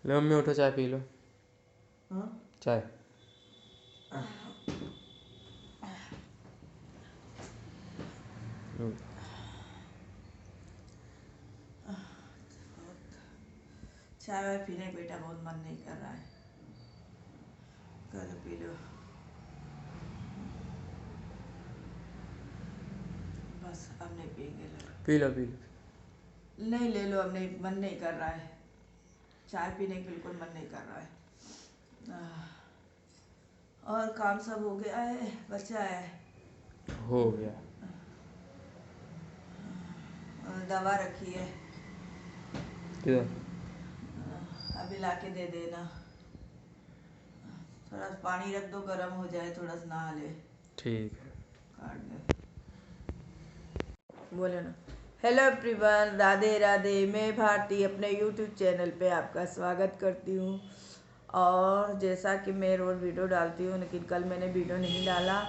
लो mummy उठो, चाय P low. हाँ चाय। चाय वाय पीने का बेटा बहुत मन नहीं कर रहा है। कल पी लो, बस अब नहीं पियेंगे। P low P low. नहीं ले लो, अब नहीं, मन नहीं कर रहा है। चाय पीने का बिल्कुल मन नहीं कर रहा है। और काम सब हो गया है, बच्चा है? हो गया। दवा रखी है, किधर? अभी लाके दे देना। थोड़ा पानी रख दो, गर्म हो जाए, थोड़ा सा नहा ले। ठीक है। काट दे, बोले ना। Hello everyone, Radhe Radhe. मैं भारती अपने यूट्यूब चैनल पे आपका स्वागत करती हूँ। और जैसा कि मैं रोज़ वीडियो डालती हूँ, लेकिन कल मैंने वीडियो नहीं डाला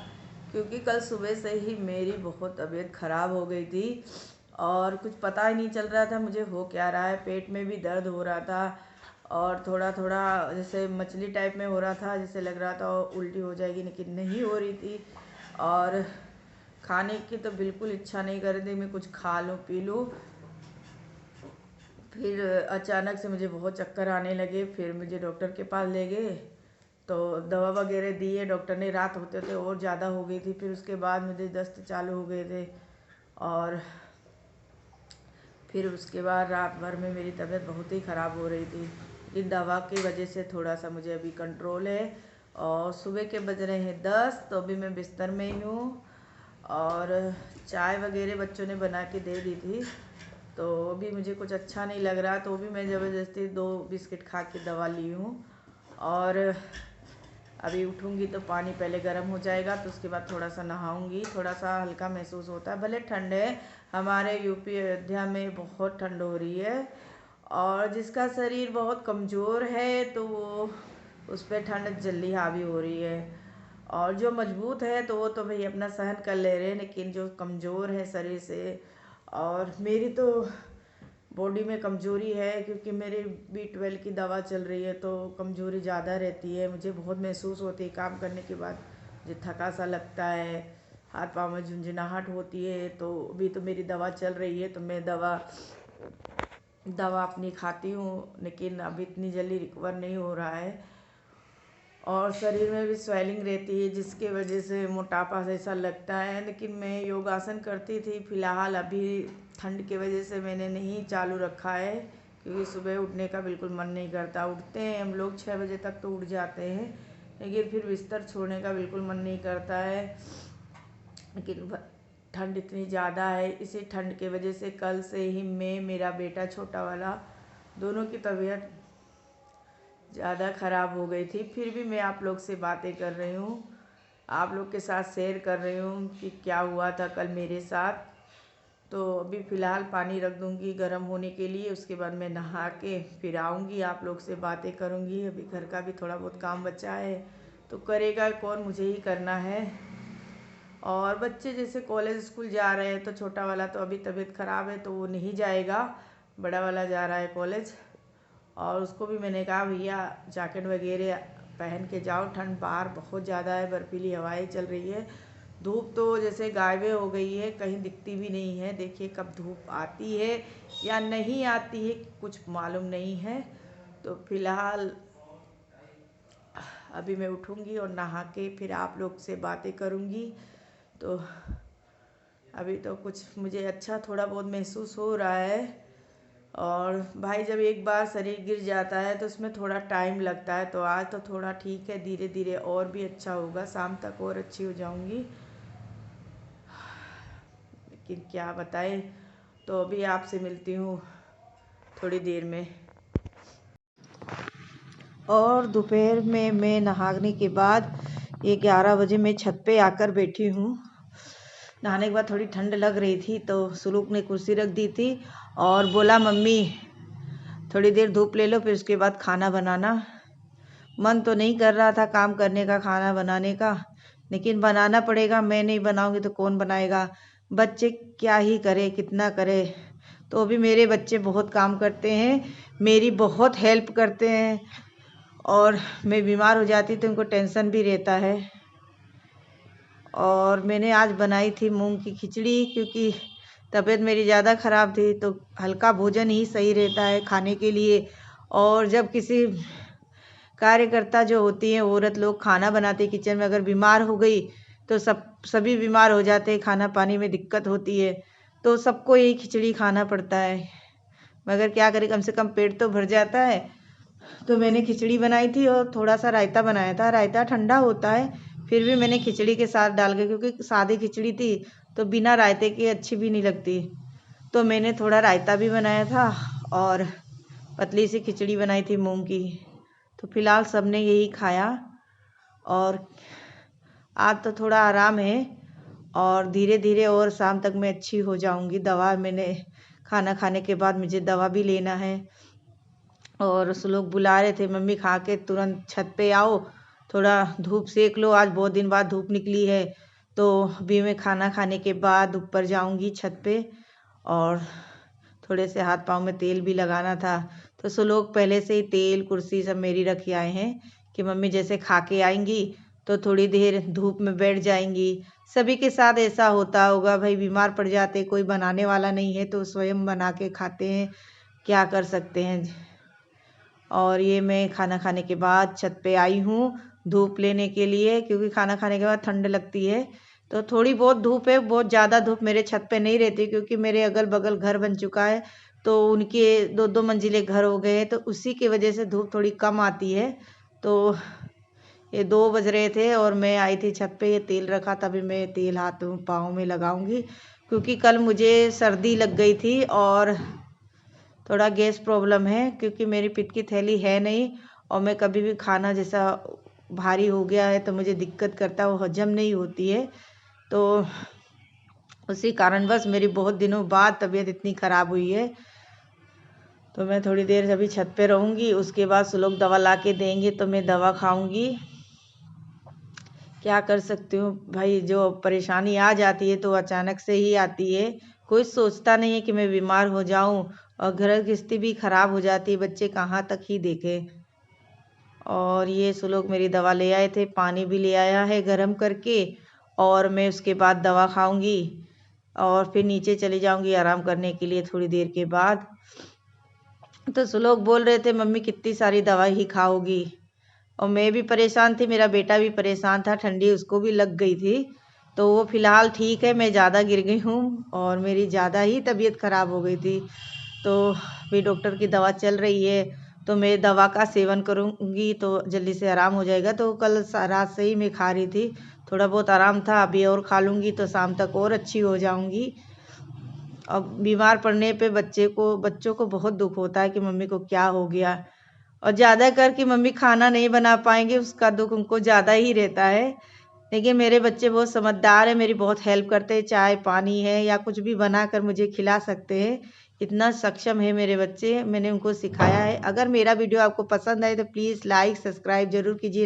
क्योंकि कल सुबह से ही मेरी बहुत तबीयत ख़राब हो गई थी और कुछ पता ही नहीं चल रहा था मुझे हो क्या रहा है। पेट में भी दर्द हो रहा था और थोड़ा थोड़ा जैसे मछली टाइप में हो रहा था, जैसे लग रहा था उल्टी हो जाएगी, लेकिन नहीं हो रही थी। और खाने की तो बिल्कुल इच्छा नहीं कर रही थी, मैं कुछ खा लूँ पी लूँ। फिर अचानक से मुझे बहुत चक्कर आने लगे, फिर मुझे डॉक्टर के पास ले गए तो दवा वगैरह दिए डॉक्टर ने। रात होते होते और ज़्यादा हो गई थी, फिर उसके बाद मुझे दस्त चालू हो गए थे और फिर उसके बाद रात भर में मेरी तबीयत बहुत ही ख़राब हो रही थी। इन दवा की वजह से थोड़ा सा मुझे अभी कंट्रोल है। और सुबह के बज रहे हैं 10, तो अभी मैं बिस्तर में ही हूँ और चाय वगैरह बच्चों ने बना के दे दी थी, तो अभी मुझे कुछ अच्छा नहीं लग रहा, तो भी मैं ज़बरदस्ती 2 बिस्किट खा के दवा ली हूँ। और अभी उठूँगी तो पानी पहले गर्म हो जाएगा, तो उसके बाद थोड़ा सा नहाऊँगी। थोड़ा सा हल्का महसूस होता है, भले ठंड है, हमारे यूपी अयोध्या में बहुत ठंड हो रही है। और जिसका शरीर बहुत कमज़ोर है तो वो उस पर ठंड जल्दी हावी हो रही है, और जो मजबूत है तो वो तो भाई अपना सहन कर ले रहे हैं, लेकिन जो कमज़ोर है शरीर से, और मेरी तो बॉडी में कमज़ोरी है क्योंकि मेरी B12 की दवा चल रही है, तो कमज़ोरी ज़्यादा रहती है। मुझे बहुत महसूस होती है काम करने के बाद, मुझे थका सा लगता है, हाथ पाँव में झुंझुनाहट होती है। तो अभी तो मेरी दवा चल रही है, तो मैं दवा अपनी खाती हूँ, लेकिन अभी इतनी जल्दी रिकवर नहीं हो रहा है। और शरीर में भी स्वेलिंग रहती है जिसके वजह से मोटापा जैसा लगता है। लेकिन मैं योगासन करती थी, फ़िलहाल अभी ठंड की वजह से मैंने नहीं चालू रखा है क्योंकि सुबह उठने का बिल्कुल मन नहीं करता। उठते हैं हम लोग 6 बजे तक तो उठ जाते हैं, लेकिन फिर बिस्तर छोड़ने का बिल्कुल मन नहीं करता है। लेकिन ठंड इतनी ज़्यादा है, इसी ठंड की वजह से कल से ही मेरा बेटा छोटा वाला दोनों की तबीयत ज़्यादा ख़राब हो गई थी। फिर भी मैं आप लोग से बातें कर रही हूँ, आप लोग के साथ शेयर कर रही हूँ कि क्या हुआ था कल मेरे साथ। तो अभी फ़िलहाल पानी रख दूँगी गर्म होने के लिए, उसके बाद मैं नहा के फिर आऊँगी, आप लोग से बातें करूँगी। अभी घर का भी थोड़ा बहुत काम बचा है, तो करेगा कौन, मुझे ही करना है। और बच्चे जैसे कॉलेज स्कूल जा रहे हैं, तो छोटा वाला तो अभी तबीयत ख़राब है तो वो नहीं जाएगा, बड़ा वाला जा रहा है कॉलेज। और उसको भी मैंने कहा भैया जैकेट वगैरह पहन के जाओ, ठंड बाहर बहुत ज़्यादा है, बर्फीली हवाएं चल रही है। धूप तो जैसे गायबे हो गई है, कहीं दिखती भी नहीं है। देखिए कब धूप आती है या नहीं आती है कुछ मालूम नहीं है। तो फिलहाल अभी मैं उठूँगी और नहा के फिर आप लोग से बातें करूँगी। तो अभी तो कुछ मुझे अच्छा थोड़ा बहुत महसूस हो रहा है। और भाई जब एक बार शरीर गिर जाता है तो उसमें थोड़ा टाइम लगता है, तो आज तो थोड़ा ठीक है, धीरे धीरे और भी अच्छा होगा, शाम तक और अच्छी हो जाऊंगी। लेकिन क्या बताएं, तो अभी आपसे मिलती हूँ थोड़ी देर में। और दोपहर में मैं नहाने के बाद 11 बजे मैं छत पे आकर बैठी हूँ। नहाने के बाद थोड़ी ठंड लग रही थी, तो सुलूक ने कुर्सी रख दी थी और बोला मम्मी थोड़ी देर धूप ले लो, फिर उसके बाद खाना बनाना। मन तो नहीं कर रहा था काम करने का, खाना बनाने का, लेकिन बनाना पड़ेगा, मैं नहीं बनाऊंगी तो कौन बनाएगा। बच्चे क्या ही करे, कितना करे, तो भी मेरे बच्चे बहुत काम करते हैं, मेरी बहुत हेल्प करते हैं। और मैं बीमार हो जाती तो उनको टेंशन भी रहता है। और मैंने आज बनाई थी मूंग की खिचड़ी, क्योंकि तबीयत मेरी ज़्यादा ख़राब थी, तो हल्का भोजन ही सही रहता है खाने के लिए। और जब किसी कार्यकर्ता जो होती हैं औरत लोग खाना बनाते किचन में, अगर बीमार हो गई तो सभी बीमार हो जाते हैं, खाना पानी में दिक्कत होती है, तो सबको यही खिचड़ी खाना पड़ता है। मगर क्या करें, कम से कम पेट तो भर जाता है। तो मैंने खिचड़ी बनाई थी और थोड़ा सा रायता बनाया था। रायता ठंडा होता है, फिर भी मैंने खिचड़ी के साथ डाल के, क्योंकि सादी खिचड़ी थी तो बिना रायते के अच्छी भी नहीं लगती, तो मैंने थोड़ा रायता भी बनाया था और पतली सी खिचड़ी बनाई थी मूंग की। तो फिलहाल सबने यही खाया और आज तो थोड़ा आराम है और धीरे धीरे और शाम तक मैं अच्छी हो जाऊंगी। दवा मैंने खाना खाने के बाद मुझे दवा भी लेना है। और उस लोग बुला रहे थे, मम्मी खा के तुरंत छत पे आओ, थोड़ा धूप सेक लो, आज बहुत दिन बाद धूप निकली है। तो अभी मैं खाना खाने के बाद ऊपर जाऊंगी छत पे और थोड़े से हाथ पाँव में तेल भी लगाना था। तो सो लोग पहले से ही तेल कुर्सी सब मेरी रखी आए हैं कि मम्मी जैसे खा के आएंगी तो थोड़ी देर धूप में बैठ जाएंगी। सभी के साथ ऐसा होता होगा भाई, बीमार पड़ जाते, कोई बनाने वाला नहीं है तो स्वयं बना के खाते हैं, क्या कर सकते हैं। और ये मैं खाना खाने के बाद छत पे आई हूँ धूप लेने के लिए, क्योंकि खाना खाने के बाद ठंड लगती है। तो थोड़ी बहुत धूप है, बहुत ज़्यादा धूप मेरे छत पे नहीं रहती, क्योंकि मेरे अगल बगल घर बन चुका है, तो उनके 2-2 मंजिले घर हो गए हैं, तो उसी की वजह से धूप थोड़ी कम आती है। तो ये 2 बज रहे थे और मैं आई थी छत पे, ये तेल रखा, तभी मैं तेल हाथ पाँव में लगाऊंगी, क्योंकि कल मुझे सर्दी लग गई थी और थोड़ा गैस प्रॉब्लम है, क्योंकि मेरी पित्त की थैली है नहीं और मैं कभी भी खाना जैसा भारी हो गया है तो मुझे दिक्कत करता है, वो हजम नहीं होती है। तो उसी कारणवश मेरी बहुत दिनों बाद तबीयत इतनी ख़राब हुई है। तो मैं थोड़ी देर अभी छत पे रहूँगी, उसके बाद सब लोग दवा ला के देंगे तो मैं दवा खाऊंगी। क्या कर सकती हूँ भाई, जो परेशानी आ जाती है तो अचानक से ही आती है, कोई सोचता नहीं है कि मैं बीमार हो जाऊं। और घर गृहस्थी भी ख़राब हो जाती है, बच्चे कहाँ तक ही देखें। और ये सो लोग मेरी दवा ले आए थे, पानी भी ले आया है गर्म करके, और मैं उसके बाद दवा खाऊंगी और फिर नीचे चली जाऊंगी आराम करने के लिए थोड़ी देर के बाद। तो सो लोग बोल रहे थे मम्मी कितनी सारी दवा ही खाओगी, और मैं भी परेशान थी, मेरा बेटा भी परेशान था, ठंडी उसको भी लग गई थी। तो वो फ़िलहाल ठीक है, मैं ज़्यादा गिर गई हूँ और मेरी ज़्यादा ही तबीयत ख़राब हो गई थी। तो भी डॉक्टर की दवा चल रही है, तो मैं दवा का सेवन करूँगी तो जल्दी से आराम हो जाएगा। तो कल रात से ही मैं खा रही थी, थोड़ा बहुत आराम था, अभी और खा लूँगी तो शाम तक और अच्छी हो जाऊँगी। अब बीमार पड़ने पे बच्चों को बहुत दुख होता है कि मम्मी को क्या हो गया, और ज़्यादा करके मम्मी खाना नहीं बना पाएंगे उसका दुख उनको ज़्यादा ही रहता है। लेकिन मेरे बच्चे बहुत समझदार हैं, मेरी बहुत हेल्प करते हैं, चाय पानी है या कुछ भी बना कर मुझे खिला सकते हैं, इतना सक्षम है मेरे बच्चे, मैंने उनको सिखाया है। अगर मेरा वीडियो आपको पसंद आए तो प्लीज़ लाइक सब्सक्राइब ज़रूर कीजिए।